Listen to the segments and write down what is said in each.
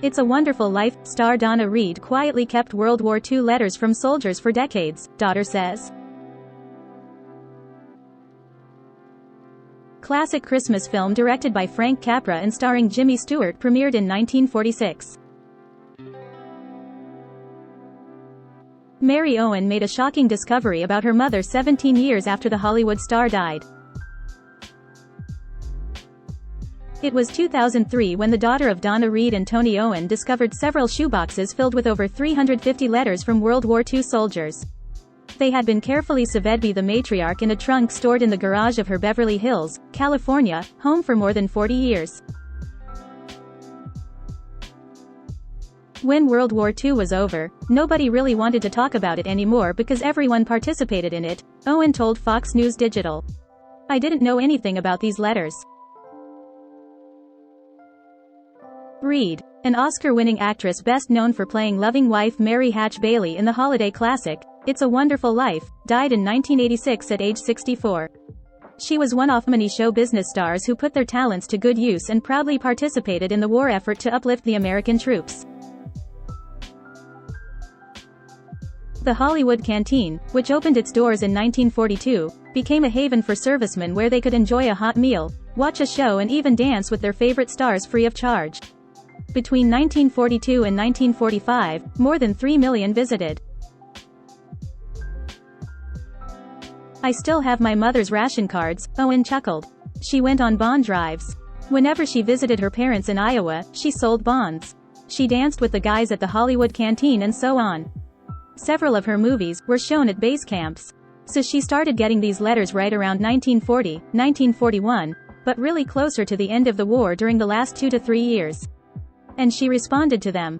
It's a Wonderful Life star Donna Reed quietly kept World War II letters from soldiers for decades, daughter says. Classic Christmas film directed by Frank Capra and starring Jimmy Stewart premiered in 1946. Mary Owen made a shocking discovery about her mother 17 years after the Hollywood star died. It was 2003 when the daughter of Donna Reed and Tony Owen discovered several shoeboxes filled with over 350 letters from World War II soldiers. They had been carefully saved by the matriarch in a trunk stored in the garage of her Beverly Hills, California, home for more than 40 years. When World War II was over, nobody really wanted to talk about it anymore because everyone participated in it, Owen told Fox News Digital. I didn't know anything about these letters. Reed, an Oscar-winning actress best known for playing loving wife Mary Hatch Bailey in the holiday classic, It's a Wonderful Life, died in 1986 at age 64. She was one of many show business stars who put their talents to good use and proudly participated in the war effort to uplift the American troops. The Hollywood Canteen, which opened its doors in 1942, became a haven for servicemen where they could enjoy a hot meal, watch a show and even dance with their favorite stars free of charge. Between 1942 and 1945, more than 3 million visited. I still have my mother's ration cards, Owen chuckled. She went on bond drives. Whenever she visited her parents in Iowa, she sold bonds. She danced with the guys at the Hollywood Canteen and so on. Several of her movies were shown at base camps. So she started getting these letters right around 1940, 1941, but really closer to the end of the war during the last 2 to 3 years. And she responded to them.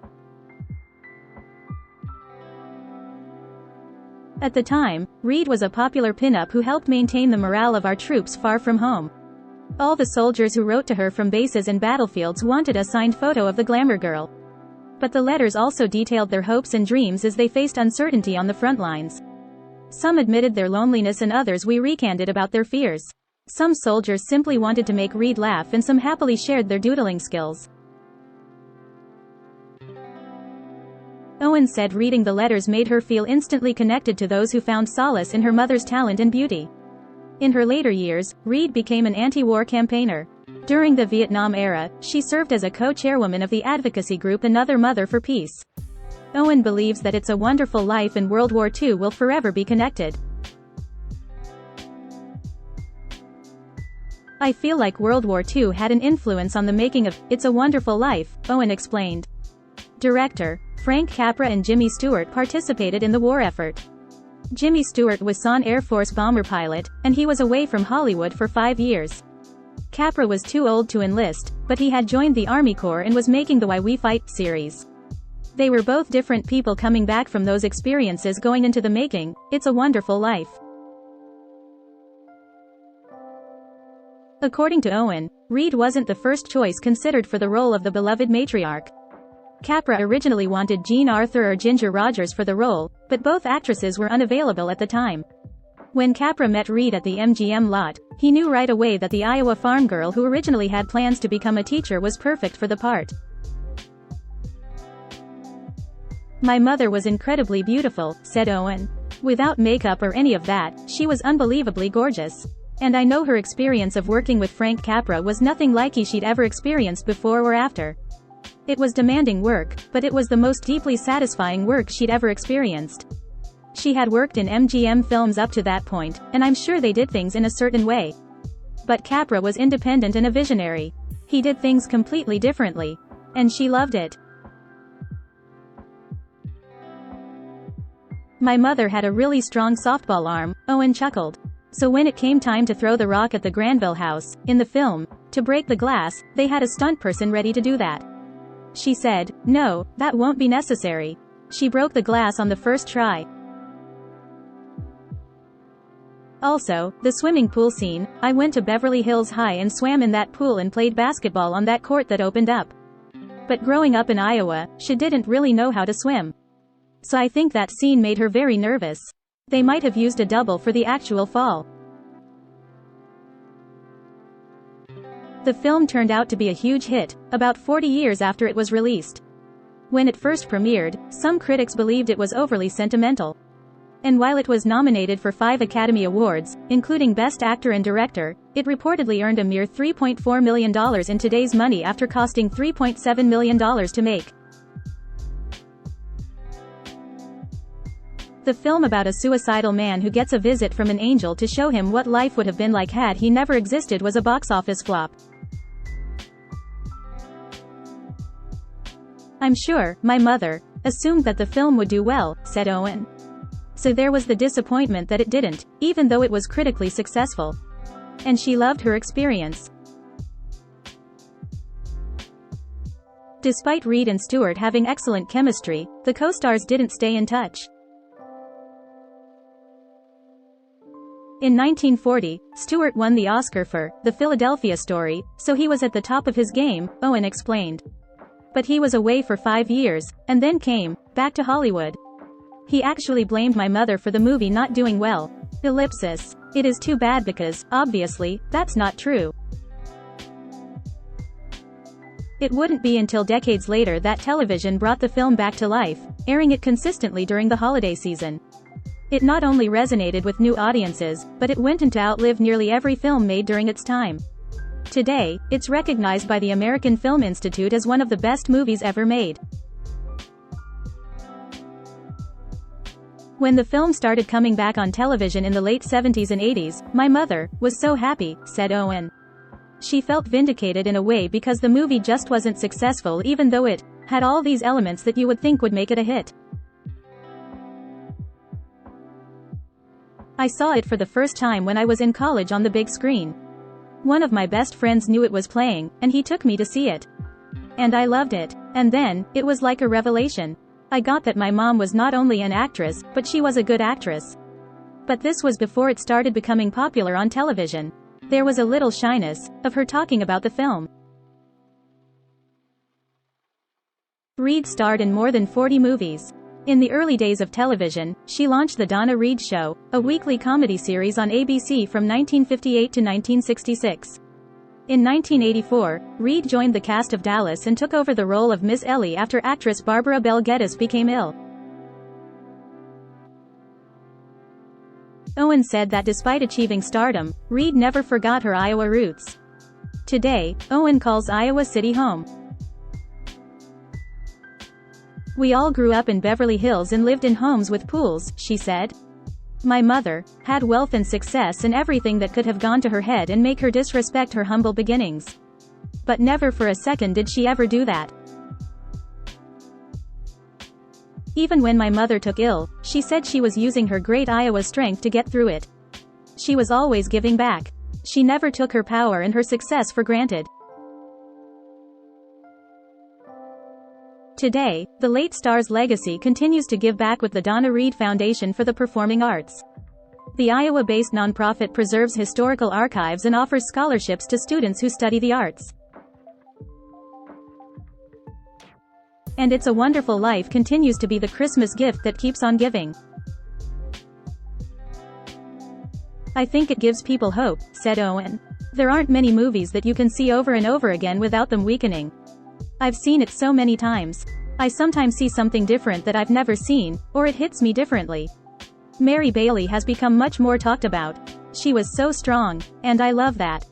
At the time, Reed was a popular pinup who helped maintain the morale of our troops far from home. All the soldiers who wrote to her from bases and battlefields wanted a signed photo of the glamour girl. But the letters also detailed their hopes and dreams as they faced uncertainty on the front lines. Some admitted their loneliness and others recanted about their fears. Some soldiers simply wanted to make Reed laugh and some happily shared their doodling skills. Owen said reading the letters made her feel instantly connected to those who found solace in her mother's talent and beauty. In her later years, Reed became an anti-war campaigner. During the Vietnam era, she served as a co-chairwoman of the advocacy group Another Mother for Peace. Owen believes that It's a Wonderful Life and World War II will forever be connected. I feel like World War II had an influence on the making of It's a Wonderful Life, Owen explained. Director Frank Capra and Jimmy Stewart participated in the war effort. Jimmy Stewart was an Air Force bomber pilot, and he was away from Hollywood for 5 years. Capra was too old to enlist, but he had joined the Army Corps and was making the WWII series. They were both different people coming back from those experiences going into the making, It's a Wonderful Life. According to Owen, Reed wasn't the first choice considered for the role of the beloved matriarch. Capra originally wanted Jean Arthur or Ginger Rogers for the role, but both actresses were unavailable at the time. When Capra met Reed at the MGM lot, he knew right away that the Iowa farm girl who originally had plans to become a teacher was perfect for the part. My mother was incredibly beautiful, said Owen. Without makeup or any of that, she was unbelievably gorgeous. And I know her experience of working with Frank Capra was nothing like she'd ever experienced before or after. It was demanding work, but it was the most deeply satisfying work she'd ever experienced. She had worked in MGM films up to that point, and I'm sure they did things in a certain way. But Capra was independent and a visionary. He did things completely differently. And she loved it. My mother had a really strong softball arm, Owen chuckled. So when it came time to throw the rock at the Granville house, in the film, to break the glass, they had a stunt person ready to do that. She said, "No, that won't be necessary." She broke the glass on the first try. Also, the swimming pool scene, I went to Beverly Hills High and swam in that pool and played basketball on that court that opened up. But growing up in Iowa, she didn't really know how to swim. So I think that scene made her very nervous. They might have used a double for the actual fall. The film turned out to be a huge hit, about 40 years after it was released. When it first premiered, some critics believed it was overly sentimental. And while it was nominated for 5 Academy Awards, including Best Actor and Director, it reportedly earned a mere $3.4 million in today's money after costing $3.7 million to make. The film about a suicidal man who gets a visit from an angel to show him what life would have been like had he never existed was a box office flop. "I'm sure, my mother assumed that the film would do well," said Owen. "So there was the disappointment that it didn't, even though it was critically successful. And she loved her experience." Despite Reed and Stewart having excellent chemistry, the co-stars didn't stay in touch. In 1940, Stewart won the Oscar for The Philadelphia Story, so he was at the top of his game, Owen explained. But he was away for 5 years, and then came back to Hollywood. "He actually blamed my mother for the movie not doing well. Ellipsis. It is too bad because, obviously, that's not true." It wouldn't be until decades later that television brought the film back to life, airing it consistently during the holiday season. It not only resonated with new audiences, but it went on to outlive nearly every film made during its time. Today, it's recognized by the American Film Institute as one of the best movies ever made. "When the film started coming back on television in the late 70s and 80s, my mother was so happy," said Owen. "She felt vindicated in a way because the movie just wasn't successful even though it had all these elements that you would think would make it a hit. I saw it for the first time when I was in college on the big screen. One of my best friends knew it was playing, and he took me to see it. And I loved it. And then, it was like a revelation. I got that my mom was not only an actress, but she was a good actress. But this was before it started becoming popular on television. There was a little shyness of her talking about the film." Reed starred in more than 40 movies. In the early days of television, she launched The Donna Reed Show, a weekly comedy series on ABC from 1958 to 1966. In 1984, Reed joined the cast of Dallas and took over the role of Miss Ellie after actress Barbara Bel Geddes became ill. Owen said that despite achieving stardom, Reed never forgot her Iowa roots. Today, Owen calls Iowa City home. "We all grew up in Beverly Hills and lived in homes with pools," she said. "My mother had wealth and success and everything that could have gone to her head and make her disrespect her humble beginnings. But never for a second did she ever do that. Even when my mother took ill, she said she was using her great Iowa strength to get through it. She was always giving back. She never took her power and her success for granted." Today, the late star's legacy continues to give back with the Donna Reed Foundation for the Performing Arts. The Iowa-based nonprofit preserves historical archives and offers scholarships to students who study the arts. And It's a Wonderful Life continues to be the Christmas gift that keeps on giving. "I think it gives people hope," said Owen. "There aren't many movies that you can see over and over again without them weakening. I've seen it so many times. I sometimes see something different that I've never seen, or it hits me differently. Mary Bailey has become much more talked about. She was so strong, and I love that.